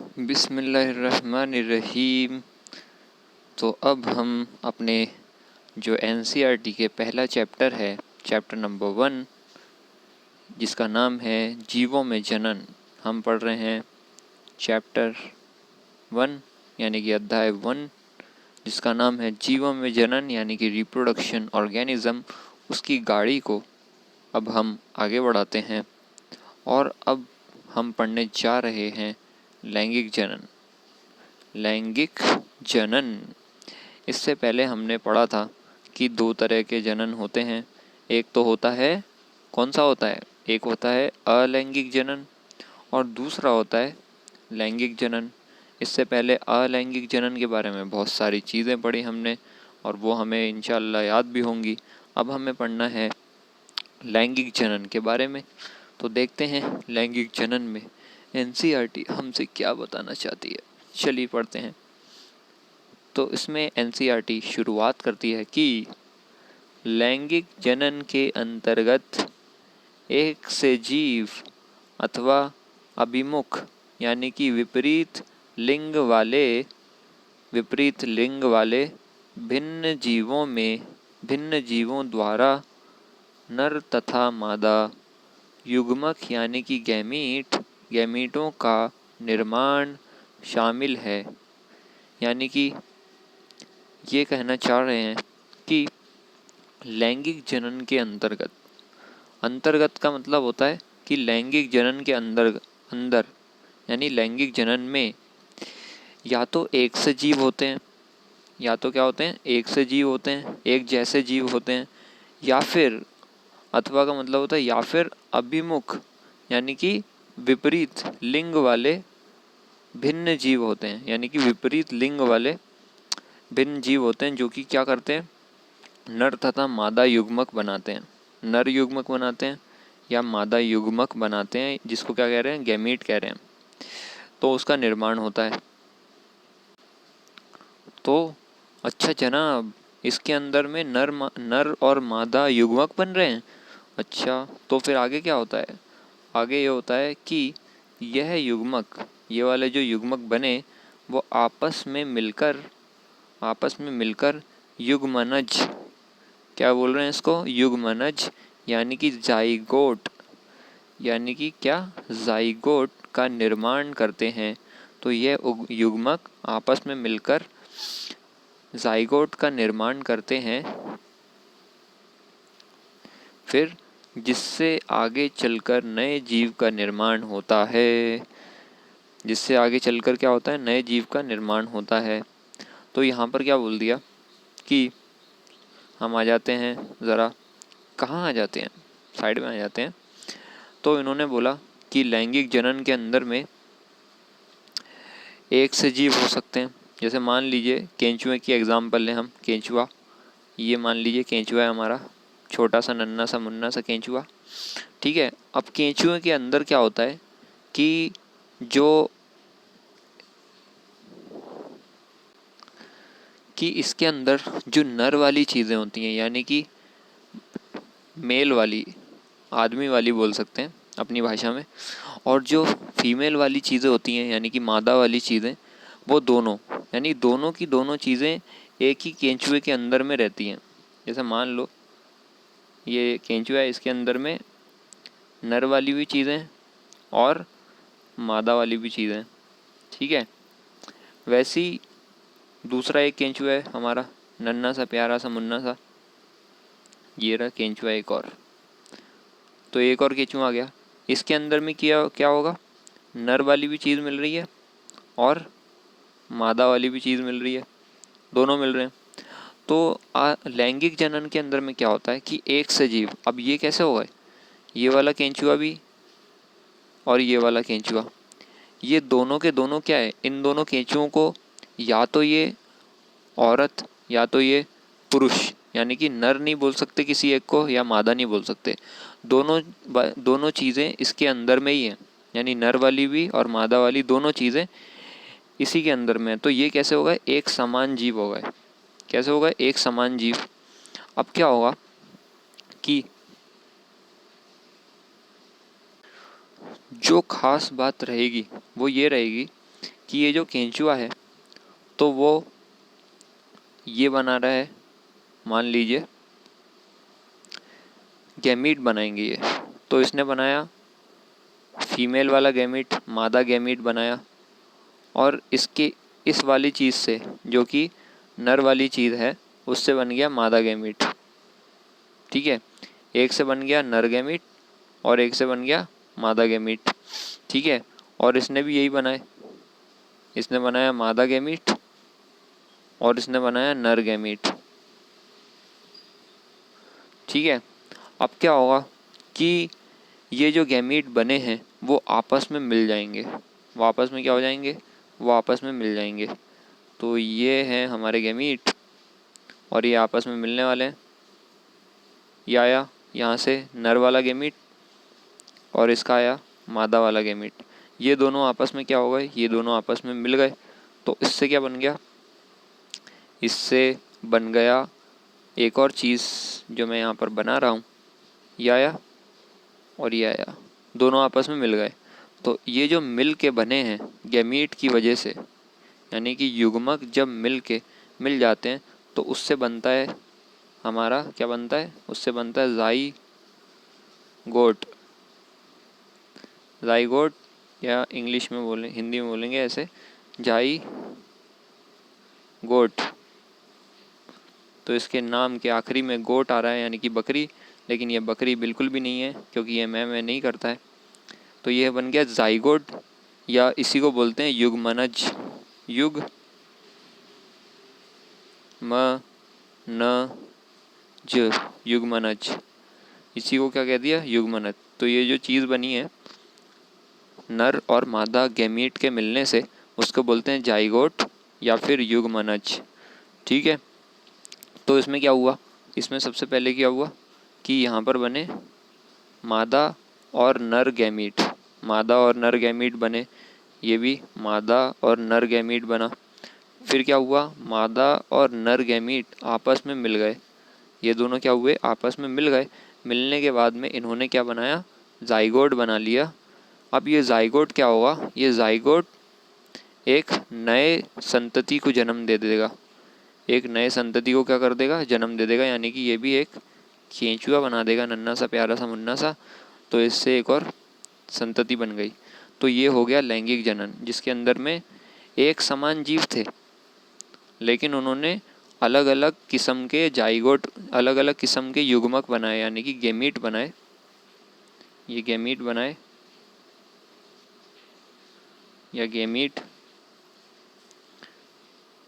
बिस्मिल्लाहिर्रहमानिर्रहीम। तो अब हम अपने जो एनसीईआरटी के पहला चैप्टर है, चैप्टर नंबर 1, जिसका नाम है जीवों में जनन, हम पढ़ रहे हैं चैप्टर 1 यानी कि अध्याय 1, जिसका नाम है जीवों में जनन यानी कि रिप्रोडक्शन ऑर्गेनिज्म। उसकी गाड़ी को अब हम आगे बढ़ाते हैं और अब हम पढ़ने जा रहे हैं लैंगिक जनन। लैंगिक जनन, इससे पहले हमने पढ़ा था कि 2 तरह के जनन होते हैं। एक तो होता है, कौन सा होता है? एक होता है अलैंगिक जनन और दूसरा होता है लैंगिक जनन। इससे पहले अलैंगिक जनन के बारे में बहुत सारी चीज़ें पढ़ी हमने और वो हमें इंशाअल्लाह याद भी होंगी। अब हमें पढ़ना है लैंगिक जनन के बारे में। तो देखते हैं लैंगिक जनन में एनसीईआरटी हमसे क्या बताना चाहती है। चलिए पढ़ते हैं। तो इसमें एनसीईआरटी शुरुआत करती है कि लैंगिक जनन के अंतर्गत एक से जीव अथवा अभिमुख यानी कि विपरीत लिंग वाले भिन्न जीवों द्वारा नर तथा मादा युग्मक यानी कि गैमीटों का निर्माण शामिल है। यानी कि ये कहना चाह रहे हैं कि लैंगिक जनन के अंतर्गत का मतलब होता है कि लैंगिक जनन के अंदर यानी लैंगिक जनन में या तो एक से जीव होते हैं, या तो क्या होते हैं? एक से जीव होते हैं, एक जैसे जीव होते हैं, या फिर अथवा का मतलब होता है या फिर अभिमुख यानी कि विपरीत लिंग वाले भिन्न जीव होते हैं। यानी कि विपरीत लिंग वाले भिन्न जीव होते हैं जो कि क्या करते हैं? नर तथा मादा युग्मक बनाते हैं। नर युग्मक बनाते हैं या मादा युग्मक बनाते हैं, जिसको क्या कह रहे हैं? गैमीट कह रहे हैं। तो उसका निर्माण होता है। तो अच्छा जनाब, इसके अंदर में नर और मादा युग्मक बन रहे हैं। अच्छा, तो फिर आगे क्या होता है? आगे ये होता है कि ये वाले जो युग्मक बने वो आपस में मिलकर युग्मनज, क्या बोल रहे हैं इसको? युग्मनज यानी कि जाइगोट, यानी कि क्या? जाइगोट का निर्माण करते हैं। तो यह युग्मक आपस में मिलकर जाइगोट का निर्माण करते हैं, फिर जिससे आगे चलकर नए जीव का निर्माण होता है। जिससे आगे चलकर क्या होता है? नए जीव का निर्माण होता है। तो यहाँ पर क्या बोल दिया कि हम आ जाते हैं, ज़रा कहाँ आ जाते हैं? साइड में आ जाते हैं। तो इन्होंने बोला कि लैंगिक जनन के अंदर में एक से जीव हो सकते हैं। जैसे मान लीजिए केंचुए की एग्जाम्पल लें हम। केंचुआ, ये मान लीजिए केंचुआ है हमारा, छोटा सा नन्ना सा मुन्ना सा केंचुआ, ठीक है। अब केंचुए के अंदर क्या होता है कि इसके अंदर जो नर वाली चीज़ें होती हैं, यानी कि मेल वाली, आदमी वाली बोल सकते हैं अपनी भाषा में, और जो फीमेल वाली चीज़ें होती हैं यानी कि मादा वाली चीज़ें, वो दोनों यानी दोनों की दोनों चीज़ें एक ही केंचुए के अंदर में रहती हैं। जैसे मान लो ये केंचुआ है, इसके अंदर में नर वाली भी चीज़ें और मादा वाली भी चीज़ें, ठीक है। वैसी दूसरा एक केंचुआ है हमारा, नन्ना सा प्यारा सा मुन्ना सा, ये रहा केंचुआ एक और। तो एक और केंचुआ आ गया, इसके अंदर में क्या होगा? नर वाली भी चीज़ मिल रही है और मादा वाली भी चीज़ मिल रही है, दोनों मिल रहे हैं। तो लैंगिक जनन के अंदर में क्या होता है कि एक से जीव, अब ये कैसे होगा? ये वाला केंचुआ भी और ये वाला केंचुआ, ये दोनों के दोनों क्या है? इन दोनों केंचुओं को या तो ये औरत या तो ये पुरुष, यानी कि नर नहीं बोल सकते किसी एक को या मादा नहीं बोल सकते, दोनों चीज़ें इसके अंदर में ही हैं। यानी नर वाली भी और मादा वाली दोनों चीज़ें इसी के अंदर में है। तो ये कैसे होगा? एक समान जीव होगा। कैसे होगा? एक समान जीव। अब क्या होगा कि जो खास बात रहेगी वो ये रहेगी कि ये जो केंचुआ है तो वो ये बना रहा है, मान लीजिए गैमीट बनाएंगे ये, तो इसने बनाया फीमेल वाला गैमीट, मादा गैमीट बनाया, और इसके इस वाली चीज़ से जो कि नर वाली चीज़ है उससे बन गया मादा गैमीट। ठीक है, एक से बन गया नर गैमीट और एक से बन गया मादा गैमीट। ठीक है, और इसने भी यही बनाए, इसने बनाया मादा गैमीट और इसने बनाया नर गैमीट। ठीक है, अब क्या होगा कि ये जो गैमीट बने हैं वो आपस में मिल जाएंगे, वो आपस में क्या हो जाएंगे, वो आपस में मिल जाएंगे। तो ये हैं हमारे गैमीट और ये आपस में मिलने वाले हैं। ये आया यहाँ से नर वाला गैमीट और इसका आया मादा वाला गैमीट, ये दोनों आपस में क्या हो गए, ये दोनों आपस में मिल गए। तो इससे क्या बन गया, इससे बन गया एक और चीज़ जो मैं यहाँ पर बना रहा हूँ, ये आया और ये आया, दोनों आपस में मिल गए। तो ये जो मिल के बने हैं गैमीट की वजह से, यानी कि युग्मक जब मिल जाते हैं तो उससे बनता है हमारा, क्या बनता है, उससे बनता है ज़ाइगोट। ज़ाइगोट या इंग्लिश में बोलें, हिंदी में बोलेंगे ऐसे, ज़ाइगोट। तो इसके नाम के आखिरी में गोट आ रहा है यानी कि बकरी, लेकिन ये बकरी बिल्कुल भी नहीं है क्योंकि ये मैं नहीं करता है। तो ये बन गया ज़ाइगोट, या इसी को बोलते हैं युग्मनज। युग्मनज, इसी को क्या कह दिया, युग्मनज। तो ये जो चीज़ बनी है नर और मादा गैमीट के मिलने से, उसको बोलते हैं जाइगोट या फिर युग्मनज। ठीक है, तो इसमें क्या हुआ, इसमें सबसे पहले क्या हुआ कि यहाँ पर बने मादा और नर गैमीट, मादा और नर गैमीट बने, ये भी मादा और नर गैमीट बना। फिर क्या हुआ, मादा और नर गैमीट आपस में मिल गए, ये दोनों क्या हुए, आपस में मिल गए। मिलने के बाद में इन्होंने क्या बनाया, जाइगोट बना लिया। अब ये जाइगोट क्या होगा, ये जाइगोट एक नए संतति को जन्म दे देगा, एक नए संतति को क्या कर देगा, जन्म दे देगा, यानी कि ये भी एक केंचुआ बना देगा, नन्हा सा प्यारा सा मुन्ना सा। तो इससे एक और संतति बन गई। तो ये हो गया लैंगिक जनन, जिसके अंदर में एक समान जीव थे लेकिन उन्होंने अलग अलग किस्म के जाइगोट, अलग अलग किस्म के युग्मक बनाए, यानी कि गैमीट बनाए। ये गैमीट बनाए या गैमीट,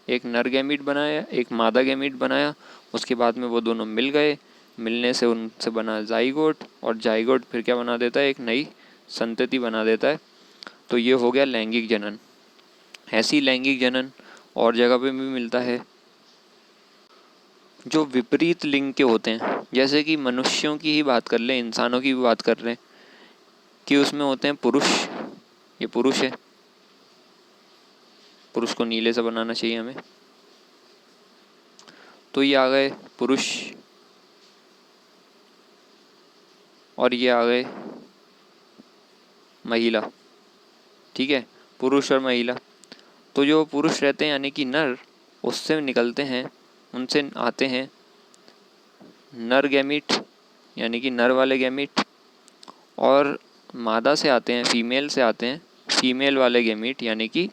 एक नर गैमीट बनाया, एक मादा गैमीट बनाया। उसके बाद में वो दोनों मिल गए, मिलने से उनसे बना जाइगोट, और जाइगोट फिर क्या बना देता है, एक नई संतति बना देता है। तो ये हो गया लैंगिक जनन। ऐसी लैंगिक जनन और जगह पे भी मिलता है। जो विपरीत लिंग के होते हैं, जैसे कि मनुष्यों की ही बात कर लें, इंसानों की भी बात कर रहे हैं, कि उसमें होते हैं पुरुष, ये पुरुष है, पुरुष को नीले से बनाना चाहिए हमें। तो ये आ गए पुरुष और ये आ गए महिला। ठीक है, पुरुष और महिला। तो जो पुरुष रहते हैं यानी कि नर, उससे निकलते हैं, उनसे आते हैं नर गैमीट यानी कि नर वाले गैमीट, और मादा से आते हैं, फीमेल से आते हैं फीमेल वाले गैमीट यानी कि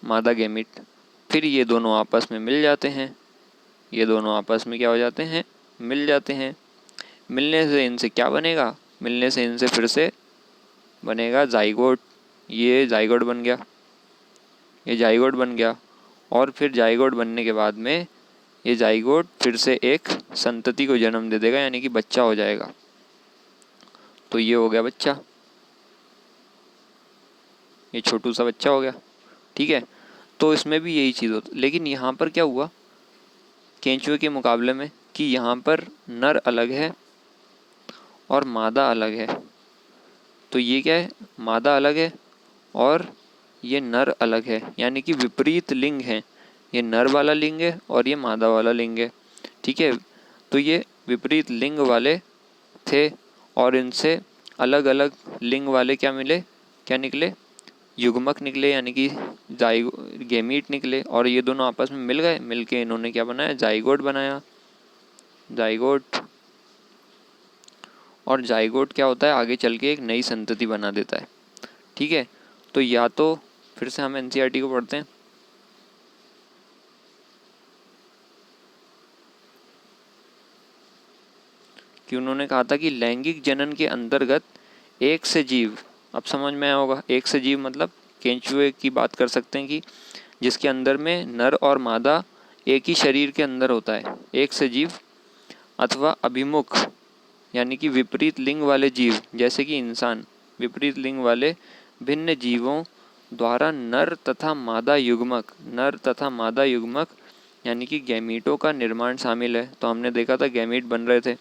मादा गैमीट। फिर ये दोनों आपस में मिल जाते हैं, ये दोनों आपस में क्या हो जाते हैं, मिल जाते हैं। मिलने से इनसे क्या बनेगा, मिलने से इनसे फिर से बनेगा जाइगोट। ये जाइगोट बन गया, ये जाइगोट बन गया, और फिर जाइगोट बनने के बाद में ये जाइगोट फिर से एक संतति को जन्म दे देगा, यानी कि बच्चा हो जाएगा। तो ये हो गया बच्चा, ये छोटू सा बच्चा हो गया। ठीक है, तो इसमें भी यही चीज़ होती, लेकिन यहाँ पर क्या हुआ केंचुए के मुकाबले में, कि यहाँ पर नर अलग है और मादा अलग है। तो ये क्या है, मादा अलग है और ये नर अलग है, यानी कि विपरीत लिंग है, ये नर वाला लिंग है और ये मादा वाला लिंग है। ठीक है, तो ये विपरीत लिंग वाले थे और इनसे अलग अलग लिंग वाले क्या मिले, क्या निकले, युग्मक निकले यानी कि गैमीट निकले, और ये दोनों आपस में मिल गए, मिलके इन्होंने क्या बनाया, जाइगोट बनाया। जाइगोट, और जाइगोट क्या होता है, आगे चल के एक नई संतति बना देता है। ठीक है, तो या तो फिर से हम एनसीईआरटी को पढ़ते हैं कि उन्होंने कहा था कि लैंगिक जनन के अंतर्गत एक से जीव, अब समझ में आया होगा, एक से जीव मतलब केंचुए की बात कर सकते हैं कि जिसके अंदर में नर और मादा एक ही शरीर के अंदर होता है, एक से जीव, अथवा अभिमुख यानी कि विपरीत लिंग वाले जीव जैसे कि इंसान, विपरीत लिंग वाले भिन्न जीवों द्वारा नर तथा मादा युग्मक यानी कि गैमीटों का निर्माण शामिल है। तो हमने देखा था गैमीट बन रहे थे,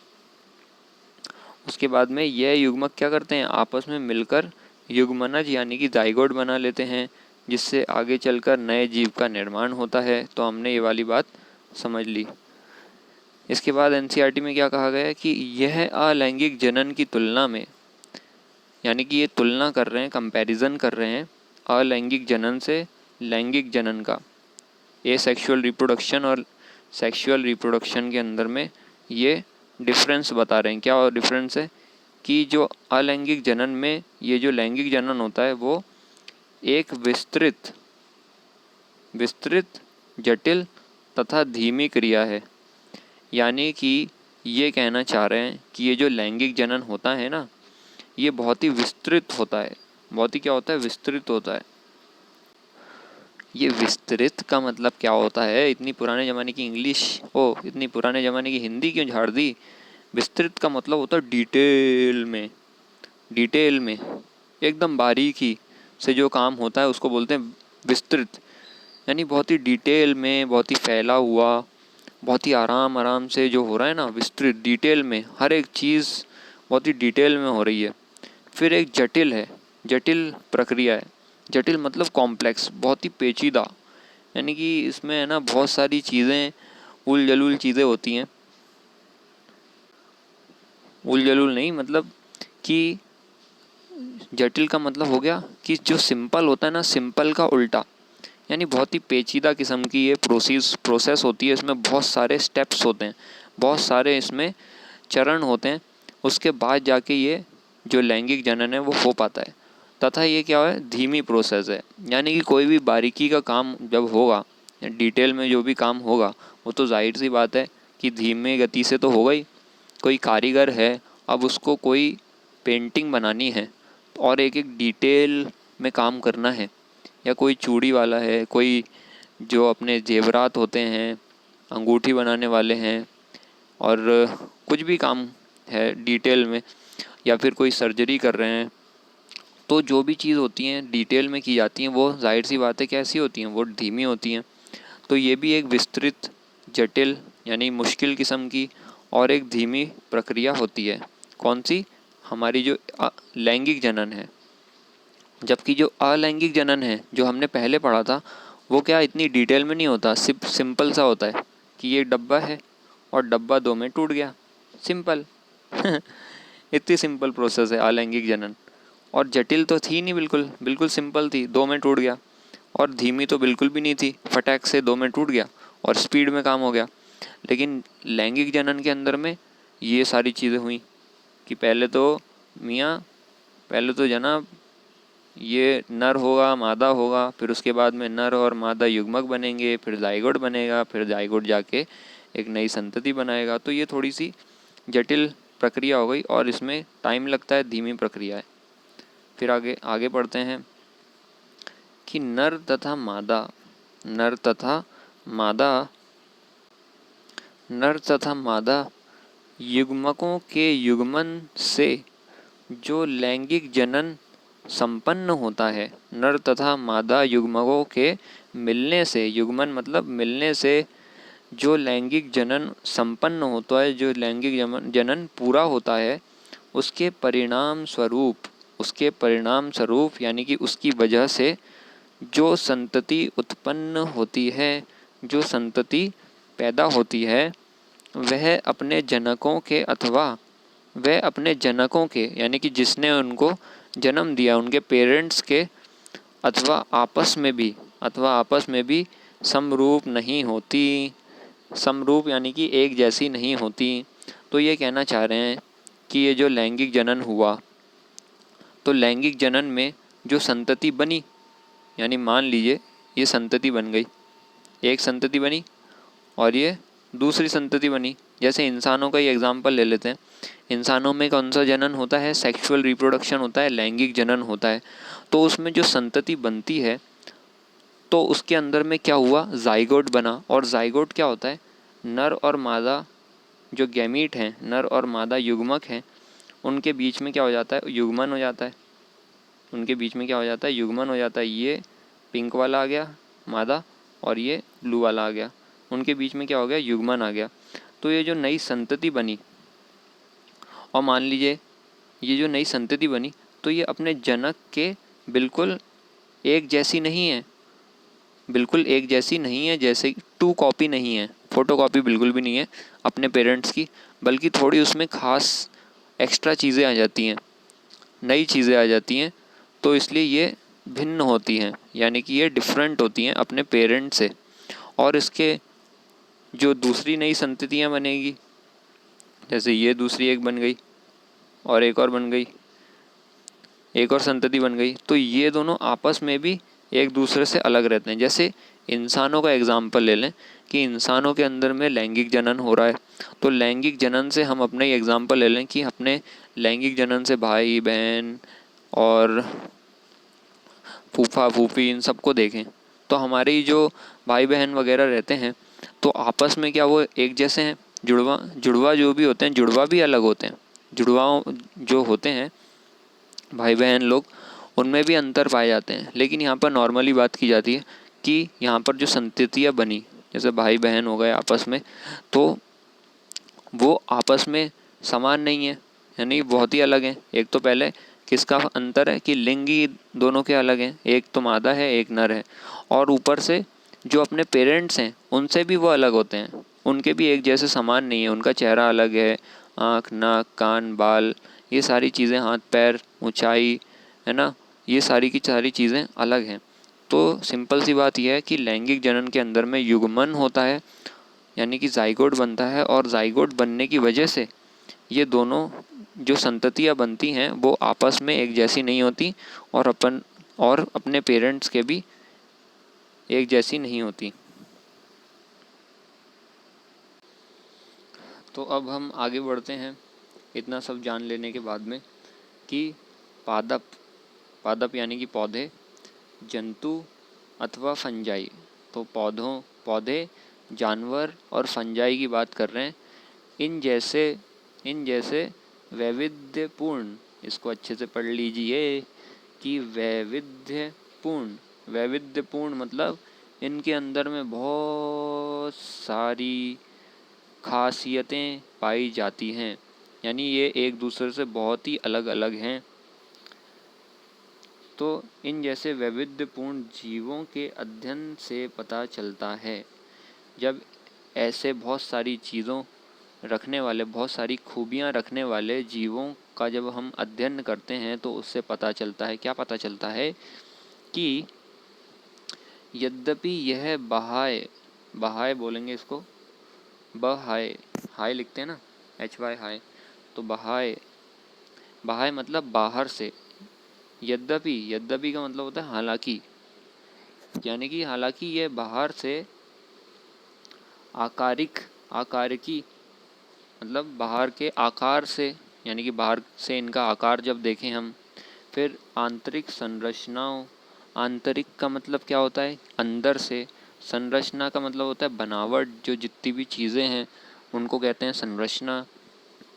उसके बाद में यह युग्मक क्या करते हैं, आपस में मिलकर युग्मनज यानी कि जाइगोट बना लेते हैं, जिससे आगे चलकर नए जीव का निर्माण होता है। तो हमने ये वाली बात समझ ली। इसके बाद एनसीईआरटी में क्या कहा गया है कि यह अलैंगिक जनन की तुलना में, यानी कि ये तुलना कर रहे हैं, कंपैरिजन कर रहे हैं अलैंगिक जनन से लैंगिक जनन का। ये सेक्सुअल रिप्रोडक्शन और सेक्सुअल रिप्रोडक्शन के अंदर में ये डिफरेंस बता रहे हैं। क्या डिफरेंस है कि जो अलैंगिक जनन में ये जो लैंगिक जनन होता है वो एक विस्तृत जटिल तथा धीमी क्रिया है। यानी कि ये कहना चाह रहे हैं कि ये जो लैंगिक जनन होता है ना, ये बहुत ही विस्तृत होता है। बहुत ही क्या होता है, विस्तृत होता है। ये विस्तृत का मतलब क्या होता है, इतनी पुराने ज़माने की इंग्लिश, इतनी पुराने ज़माने की हिंदी क्यों झाड़ दी। विस्तृत का मतलब होता है डिटेल में एकदम बारीकी से जो काम होता है उसको बोलते हैं विस्तृत। यानी बहुत ही डिटेल में, बहुत ही फैला हुआ, बहुत ही आराम से जो हो रहा है ना, विस्तृत डिटेल में, हर एक चीज़ बहुत ही डिटेल में हो रही है। फिर एक जटिल है, जटिल प्रक्रिया है। जटिल मतलब कॉम्प्लेक्स, बहुत ही पेचीदा, यानी कि इसमें है ना बहुत सारी चीज़ें, उल जलूल चीज़ें होती हैं। उल जलूल नहीं, मतलब कि जटिल का मतलब हो गया कि जो सिंपल होता है ना, सिंपल का उल्टा, यानी बहुत ही पेचीदा किस्म की ये प्रोसेस होती है। इसमें बहुत सारे स्टेप्स होते हैं, बहुत सारे इसमें चरण होते हैं, उसके बाद जाके ये जो लैंगिक जनन है वो हो पाता है। तथा ये क्या है, धीमी प्रोसेस है। यानी कि कोई भी बारीकी का काम जब होगा, डिटेल में जो भी काम होगा, वो तो जाहिर सी बात है कि धीमे गति से तो होगा ही। कोई कारीगर है, अब उसको कोई पेंटिंग बनानी है और एक एक डिटेल में काम करना है, या कोई चूड़ी वाला है, कोई जो अपने जेवरात होते हैं, अंगूठी बनाने वाले हैं, और कुछ भी काम है डिटेल में, या फिर कोई सर्जरी कर रहे हैं, तो जो भी चीज़ होती हैं डिटेल में की जाती हैं, वो जाहिर सी बात है कैसी होती हैं, वो धीमी होती हैं। तो ये भी एक विस्तृत, जटिल यानी मुश्किल किस्म की और एक धीमी प्रक्रिया होती है। कौन सी, हमारी जो लैंगिक जनन है। जबकि जो अलैंगिक जनन है जो हमने पहले पढ़ा था, वो क्या इतनी डिटेल में नहीं होता, सिर्फ सिंपल सा होता है कि ये डब्बा है और डब्बा दो में टूट गया, सिंपल इतनी सिंपल प्रोसेस है अलैंगिक जनन। और जटिल तो थी नहीं, बिल्कुल सिंपल थी, दो में टूट गया। और धीमी तो बिल्कुल भी नहीं थी, फटाक से दो में टूट गया और स्पीड में काम हो गया। लेकिन लैंगिक जनन के अंदर में ये सारी चीज़ें हुई कि पहले तो जनाब ये नर होगा, मादा होगा, फिर उसके बाद में नर और मादा युग्मक बनेंगे, फिर जाइगोट बनेगा, फिर जाइगोट जाके एक नई संतति बनाएगा। तो ये थोड़ी सी जटिल प्रक्रिया हो गई और इसमें टाइम लगता है, धीमी प्रक्रिया है। फिर आगे पढ़ते हैं कि नर तथा मादा युग्मकों के युग्मन से जो लैंगिक जनन संपन्न होता है, नर तथा मादा युग्मकों के मिलने से, युग्मन मतलब मिलने से जो लैंगिक जनन संपन्न होता है, जो लैंगिक जनन पूरा होता है, उसके परिणाम स्वरूप यानी कि उसकी वजह से जो संतति उत्पन्न होती है, जो संतति पैदा होती है, वह अपने जनकों के यानी कि जिसने उनको जन्म दिया, उनके पेरेंट्स के अथवा आपस में भी समरूप नहीं होती। समरूप यानी कि एक जैसी नहीं होती। तो ये कहना चाह रहे हैं कि ये जो लैंगिक जनन हुआ, तो लैंगिक जनन में जो संतति बनी, यानी मान लीजिए ये संतति बन गई, एक संतति बनी और ये दूसरी संतति बनी। जैसे इंसानों का ही एग्जाम्पल ले लेते हैं। इंसानों में कौन सा जनन होता है? सेक्सुअल रिप्रोडक्शन होता है, लैंगिक जनन होता है। तो उसमें जो संतति बनती है तो उसके अंदर में क्या हुआ? जाइगोट बना। और जाइगोट क्या होता है? नर और मादा जो गैमीट हैं, नर और मादा युग्मक हैं, उनके बीच में क्या हो जाता है? युग्मन हो जाता है। उनके बीच में क्या हो जाता है? युग्मन हो जाता है। ये पिंक वाला आ गया मादा और ये ब्लू वाला आ गया, उनके बीच में क्या हो गया? युग्मन आ गया। तो ये जो नई संतति बनी, और मान लीजिए ये जो नई संतति बनी तो ये अपने जनक के बिल्कुल एक जैसी नहीं है, बिल्कुल एक जैसी नहीं है, जैसे टू कॉपी नहीं है, फ़ोटो कॉपी बिल्कुल भी नहीं है अपने पेरेंट्स की, बल्कि थोड़ी उसमें ख़ास एक्स्ट्रा चीज़ें आ जाती हैं, नई चीज़ें आ जाती हैं। तो इसलिए ये भिन्न होती हैं, यानी कि ये डिफरेंट होती हैं अपने पेरेंट्स से। और इसके जो दूसरी नई संततियाँ बनेगी, जैसे ये दूसरी एक बन गई और एक और बन गई, एक और संतति बन गई, तो ये दोनों आपस में भी एक दूसरे से अलग रहते हैं। जैसे इंसानों का एग्जाम्पल ले लें कि इंसानों के अंदर में लैंगिक जनन हो रहा है, तो लैंगिक जनन से हम अपने एग्जाम्पल ले लें कि अपने लैंगिक जनन से भाई बहन और फूफा फूफी इन सबको देखें, तो हमारी जो भाई बहन वगैरह रहते हैं तो आपस में क्या वो एक जैसे हैं? जुड़वा जो भी होते हैं, जुड़वा भी अलग होते हैं। जुड़वा जो होते हैं भाई बहन लोग, उनमें भी अंतर पाए जाते हैं। लेकिन यहाँ पर नॉर्मली बात की जाती है कि यहाँ पर जो संततियाँ बनी, जैसे भाई बहन हो गए आपस में, तो वो आपस में समान नहीं है, यानी बहुत ही अलग हैं। एक तो पहले किसका अंतर है कि लिंग ही दोनों के अलग हैं, एक तो मादा है एक नर है। और ऊपर से जो अपने पेरेंट्स हैं उनसे भी वो अलग होते हैं, उनके भी एक जैसे समान नहीं है, उनका चेहरा अलग है, आँख नाक कान बाल ये सारी चीज़ें, हाथ पैर ऊंचाई, है ना, ये सारी की सारी चीज़ें अलग हैं। तो सिंपल सी बात यह है कि लैंगिक जनन के अंदर में युग्मन होता है, यानी कि जाइगोट बनता है, और जाइगोट बनने की वजह से ये दोनों जो संततियाँ बनती हैं वो आपस में एक जैसी नहीं होती और अपने पेरेंट्स के भी एक जैसी नहीं होती। तो अब हम आगे बढ़ते हैं इतना सब जान लेने के बाद में कि पादप पादप यानी कि पौधे, जंतु अथवा फंजाई। तो पौधे जानवर और फंजाई की बात कर रहे हैं। इन जैसे वैविध्यपूर्ण, इसको अच्छे से पढ़ लीजिए कि वैविध्यपूर्ण मतलब इनके अंदर में बहुत सारी खासियतें पाई जाती हैं, यानी ये एक दूसरे से बहुत ही अलग अलग हैं। तो इन जैसे वैविध्यपूर्ण जीवों के अध्ययन से पता चलता है, जब ऐसे बहुत सारी चीज़ों रखने वाले, बहुत सारी खूबियाँ रखने वाले जीवों का जब हम अध्ययन करते हैं तो उससे पता चलता है, क्या पता चलता है कि यद्यपि यह बहाय बोलेंगे इसको, हाय लिखते हैं ना, HY हाय, तो बहाय मतलब बाहर से। यद्यपि का मतलब होता है हालांकि, यानी कि हालांकि ये बाहर से आकारिकी मतलब बाहर के आकार से, यानी कि बाहर से इनका आकार जब देखें हम, फिर आंतरिक संरचनाओं, आंतरिक का मतलब क्या होता है? अंदर से। संरचना का मतलब होता है बनावट, जो जितनी भी चीज़ें हैं उनको कहते हैं संरचना।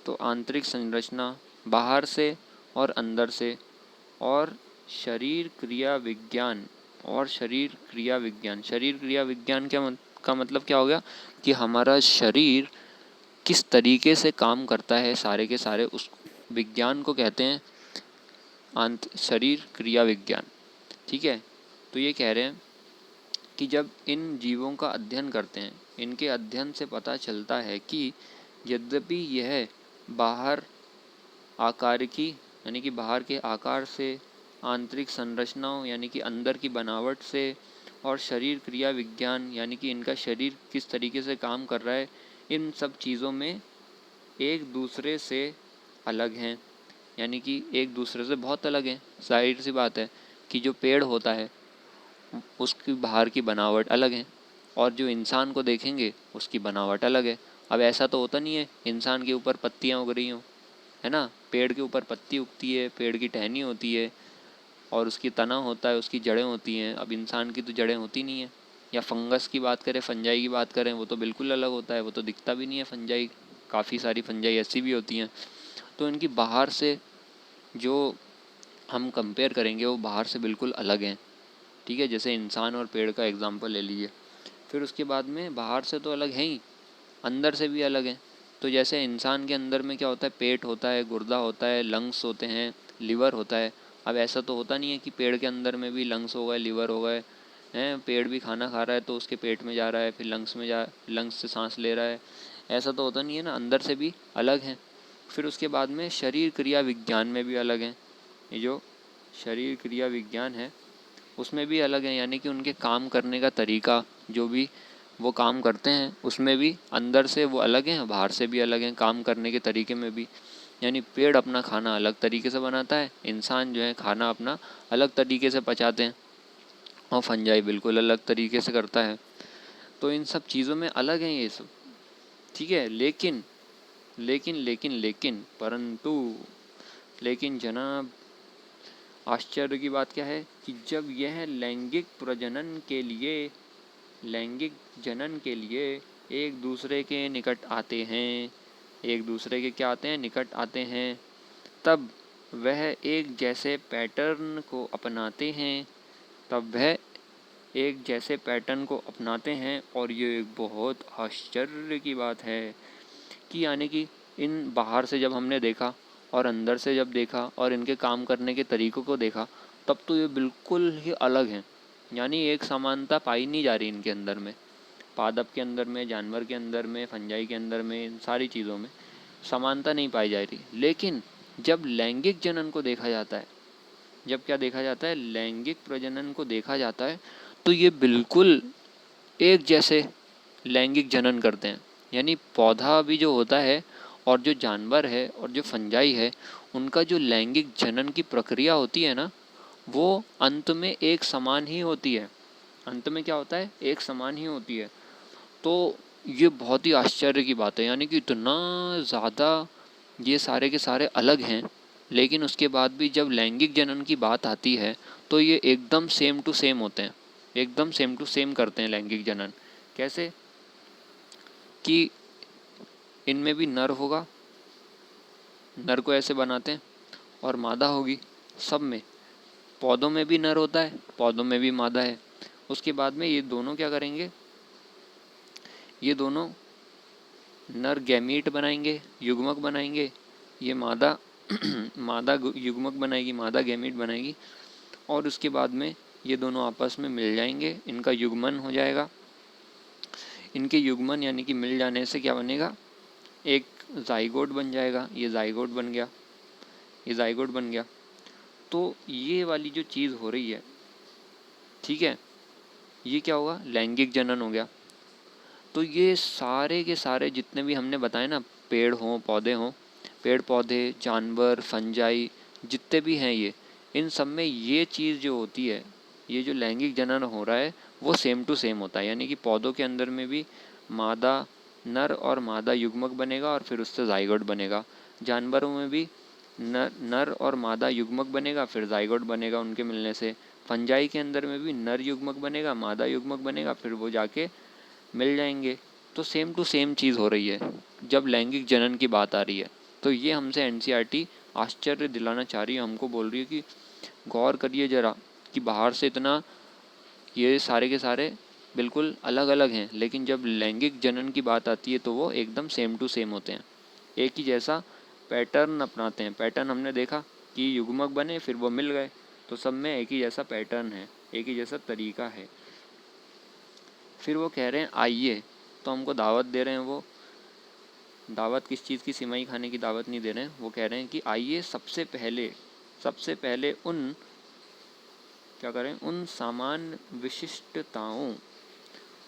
तो आंतरिक संरचना बाहर से और अंदर से, और शरीर क्रिया विज्ञान शरीर क्रिया विज्ञान का मतलब क्या हो गया कि हमारा शरीर किस तरीके से काम करता है, सारे के सारे उस विज्ञान को कहते हैं शरीर क्रिया विज्ञान। ठीक है, तो ये कह रहे हैं कि जब इन जीवों का अध्ययन करते हैं, इनके अध्ययन से पता चलता है कि यद्यपि यह बाहर आकारिकी, यानी कि बाहर के आकार से, आंतरिक संरचनाओं यानी कि अंदर की बनावट से, और शरीर क्रिया विज्ञान यानी कि इनका शरीर किस तरीके से काम कर रहा है, इन सब चीज़ों में एक दूसरे से अलग हैं, यानी कि एक दूसरे से बहुत अलग हैं। जाहिर सी बात है कि जो पेड़ होता है उसकी बाहर की बनावट अलग है, और जो इंसान को देखेंगे उसकी बनावट अलग है। अब ऐसा तो होता नहीं है इंसान के ऊपर पत्तियाँ उग रही हों, है ना। पेड़ के ऊपर पत्ती उगती है, पेड़ की टहनी होती है और उसकी तना होता है, उसकी जड़ें होती हैं। अब इंसान की तो जड़ें होती नहीं है। या फंगस की बात करें, फंजाई की बात करें, वो तो बिल्कुल अलग होता है, वो तो दिखता भी नहीं है फंजाई। काफ़ी सारी फंजाई ऐसी भी होती हैं। तो इनकी बाहर से जो हम कंपेयर करेंगे वो बाहर से बिल्कुल अलग हैं, ठीक है। जैसे इंसान और पेड़ का एग्जांपल ले लीजिए। फिर उसके बाद में बाहर से तो अलग है ही, अंदर से भी अलग हैं। तो जैसे इंसान के अंदर में क्या होता है, पेट होता है, गुर्दा होता है, लंग्स होते हैं, लिवर होता है। अब ऐसा तो होता नहीं है कि पेड़ के अंदर में भी लंग्स हो गए, लिवर हो गए हैं। पेड़ भी खाना खा रहा है तो उसके पेट में जा रहा है, फिर लंग्स से सांस ले रहा है। ऐसा तो होता नहीं है ना, अंदर से भी अलग हैं। फिर उसके बाद में शरीर क्रिया विज्ञान में भी अलग हैं। ये जो शरीर क्रिया विज्ञान है उसमें भी अलग हैं, यानी कि उनके काम करने का तरीका, जो भी वो काम करते हैं उसमें भी अंदर से वो अलग हैं, बाहर से भी अलग हैं, काम करने के तरीके में भी। यानी पेड़ अपना खाना अलग तरीके से बनाता है, इंसान जो है खाना अपना अलग तरीके से पचाते हैं, और फंजाई बिल्कुल अलग तरीके से करता है। तो इन सब चीज़ों में अलग हैं ये सब, ठीक है। लेकिन लेकिन लेकिन लेकिन परंतु लेकिन जनाब, आश्चर्य की बात क्या है कि जब यह लैंगिक जनन के लिए एक दूसरे के निकट आते हैं, एक दूसरे के क्या आते हैं, निकट आते हैं, तब वह एक जैसे पैटर्न को अपनाते हैं, और ये एक बहुत आश्चर्य की बात है कि यानी कि इन बाहर से जब हमने देखा और अंदर से जब देखा और इनके काम करने के तरीक़ों को देखा, तब तो ये बिल्कुल ही अलग हैं। यानी एक समानता पाई नहीं जा रही इनके अंदर में, पादप के अंदर में, जानवर के अंदर में, फंजाई के अंदर में, इन सारी चीज़ों में समानता नहीं पाई जा रही। लेकिन जब लैंगिक जनन को देखा जाता है, जब क्या देखा जाता है, लैंगिक प्रजनन को देखा जाता है, तो ये बिल्कुल एक जैसे लैंगिक जनन करते हैं। यानी पौधा भी जो होता है और जो जानवर है और जो फंजाई है, उनका जो लैंगिक जनन की प्रक्रिया होती है ना, वो अंत में एक समान ही होती है। अंत में क्या होता है, एक समान ही होती है। तो ये बहुत ही आश्चर्य की बात है, यानी कि इतना ज़्यादा ये सारे के सारे अलग हैं, लेकिन उसके बाद भी जब लैंगिक जनन की बात आती है तो ये एकदम सेम टू सेम होते हैं, एकदम सेम टू सेम करते हैं लैंगिक जनन। कैसे कि इनमें भी नर होगा, नर को ऐसे बनाते हैं, और मादा होगी सब में। पौधों में भी नर होता है, पौधों में भी मादा है। उसके बाद में ये दोनों क्या करेंगे, ये दोनों नर गैमीट बनाएंगे, युग्मक बनाएंगे। ये मादा मादा युग्मक बनाएगी, मादा गैमीट बनाएगी, और उसके बाद में ये दोनों आपस में मिल जाएंगे, इनका युग्मन हो जाएगा। इनके युग्मन यानी कि मिल जाने से क्या बनेगा, एक जाइगोट बन जाएगा। ये जाइगोट बन गया, ये जाइगोट बन गया। तो ये वाली जो चीज़ हो रही है, ठीक है, ये क्या होगा, लैंगिक जनन हो गया। तो ये सारे के सारे जितने भी हमने बताए ना, पेड़ हों, पौधे हों, पेड़ पौधे, जानवर, फंजाई, जितने भी हैं ये, इन सब में ये चीज़ जो होती है, ये जो लैंगिक जनन हो रहा है, वो सेम टू सेम होता है। यानी कि पौधों के अंदर में भी मादा नर और मादा युग्मक बनेगा और फिर उससे जाइगोट बनेगा। जानवरों में भी नर और मादा युग्मक बनेगा, फिर जाइगोट बनेगा उनके मिलने से। फंजाई के अंदर में भी नर युग्मक बनेगा, मादा युग्मक बनेगा, फिर वो जाके मिल जाएंगे। तो सेम टू सेम चीज़ हो रही है जब लैंगिक जनन की बात आ रही है। तो ये हमसे एनसीईआरटी आश्चर्य दिलाना चाह रही है, हमको बोल रही है कि गौर करिए ज़रा कि बाहर से इतना ये सारे के सारे बिल्कुल अलग अलग हैं, लेकिन जब लैंगिक जनन की बात आती है तो वो एकदम सेम टू सेम होते हैं, एक ही जैसा पैटर्न अपनाते हैं। पैटर्न हमने देखा कि युग्मक बने, फिर वो मिल गए, तो सब में एक ही जैसा पैटर्न है, एक ही जैसा तरीका है। फिर वो कह रहे हैं आइए, तो हमको दावत दे रहे हैं। वो दावत किस चीज़ की, सिमई खाने की दावत नहीं दे रहे हैं। वो कह रहे हैं कि आइए सबसे पहले उन क्या करें, उन सामान्य विशिष्टताओं,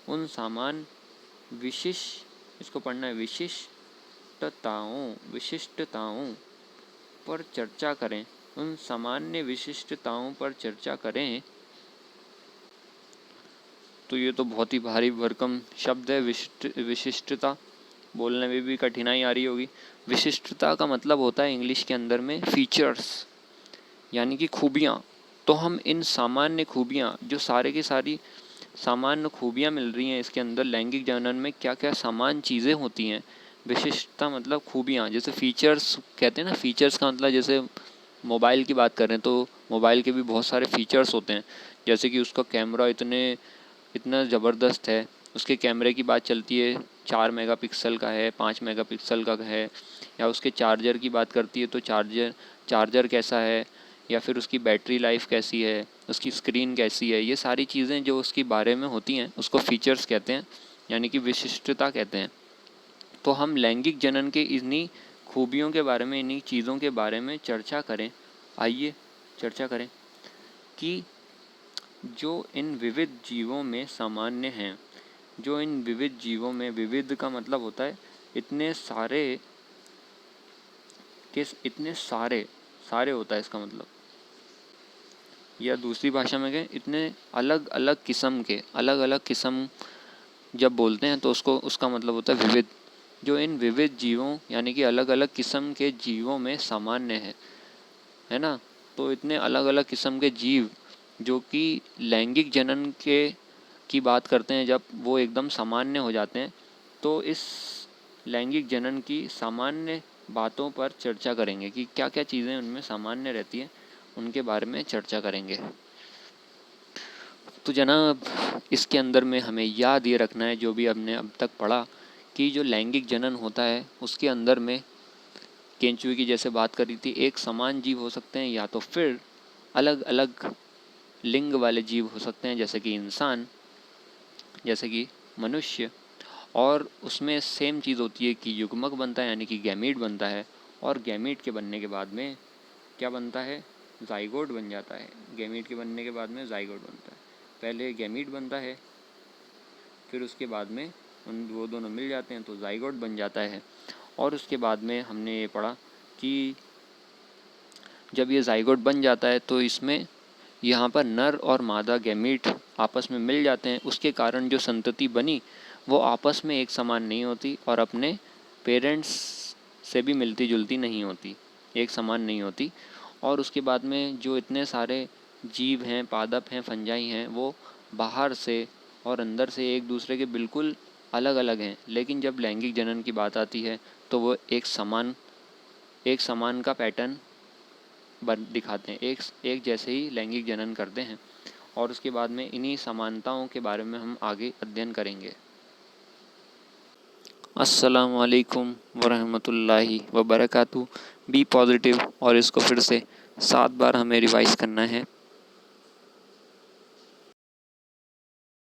उन सामान्य इसको पढ़ना है, विशिष्टताओं पर चर्चा करें, उन सामान्य विशिष्टताओं पर चर्चा करें। तो ये तो बहुत ही भारी भरकम शब्द है, विशिष्टता, बोलने में भी कठिनाई आ रही होगी। विशिष्टता का मतलब होता है इंग्लिश के अंदर में फीचर्स, यानी कि खूबियाँ। तो हम इन सामान्य खूबियाँ, जो सारे की सारी सामान्य खूबियाँ मिल रही हैं इसके अंदर, लैंगिक जनन में क्या क्या सामान्य चीज़ें होती हैं। विशिष्टता मतलब खूबियाँ, जैसे फीचर्स कहते हैं ना, फीचर्स का मतलब जैसे मोबाइल की बात करें तो मोबाइल के भी बहुत सारे फीचर्स होते हैं, जैसे कि उसका कैमरा इतना ज़बरदस्त है, उसके कैमरे की बात चलती है 4 मेगापिक्सल का है, 5 मेगापिक्सल का है, या उसके चार्जर की बात करती है तो चार्जर कैसा है, या फिर उसकी बैटरी लाइफ कैसी है, उसकी स्क्रीन कैसी है। ये सारी चीज़ें जो उसके बारे में होती हैं उसको फीचर्स कहते हैं, यानी कि विशिष्टता कहते हैं। तो हम लैंगिक जनन के इन्हीं खूबियों के बारे में, इन्हीं चीज़ों के बारे में चर्चा करें। आइए चर्चा करें कि जो इन विविध जीवों में सामान्य हैं, जो इन विविध जीवों में, विविध का मतलब होता है इतने सारे होता है इसका मतलब, या दूसरी भाषा में कहें इतने अलग अलग किस्म जब बोलते हैं तो उसका मतलब होता है विविध। जो इन विविध जीवों यानी कि अलग अलग किस्म के जीवों में सामान्य है ना। तो इतने अलग अलग किस्म के जीव जो कि लैंगिक जनन की बात करते हैं, जब वो एकदम सामान्य हो जाते हैं, तो इस लैंगिक जनन की सामान्य बातों पर चर्चा करेंगे कि क्या क्या चीज़ें उनमें सामान्य रहती हैं, उनके बारे में चर्चा करेंगे। तो जनाब, इसके अंदर में हमें याद ये रखना है, जो भी हमने अब तक पढ़ा, कि जो लैंगिक जनन होता है उसके अंदर में केंचुए की जैसे बात करी थी, एक समान जीव हो सकते हैं या तो फिर अलग अलग लिंग वाले जीव हो सकते हैं, जैसे कि इंसान, जैसे कि मनुष्य। और उसमें सेम चीज़ होती है कि युग्मक बनता है, यानी कि गैमीट बनता है, और गैमीट के बनने के बाद में क्या बनता है, जाइगोट बन जाता है। गैमीट के बनने के बाद में जाइगोट बनता है। पहले गैमीट बनता है, फिर उसके बाद में वो दोनों मिल जाते हैं तो जाइगोट बन जाता है। और उसके बाद में हमने ये पढ़ा कि जब ये जाइगोट बन जाता है तो इसमें यहाँ पर नर और मादा गैमीट आपस में मिल जाते हैं, उसके कारण जो संतति बनी वो आपस में एक समान नहीं होती और अपने पेरेंट्स से भी मिलती जुलती नहीं होती, एक समान नहीं होती। और उसके बाद में जो इतने सारे जीव हैं, पादप हैं, फंजाई हैं, वो बाहर से और अंदर से एक दूसरे के बिल्कुल अलग अलग हैं, लेकिन जब लैंगिक जनन की बात आती है तो वो एक समान का पैटर्न दिखाते हैं, एक जैसे ही लैंगिक जनन करते हैं। और उसके बाद में इन्हीं समानताओं के बारे में हम आगे अध्ययन करेंगे। अस्सलामु अलैकुम वरहमतुल्लाहि वबरकातुहू। बी पॉजिटिव, और इसको फिर से 7 बार हमें रिवाइज करना है।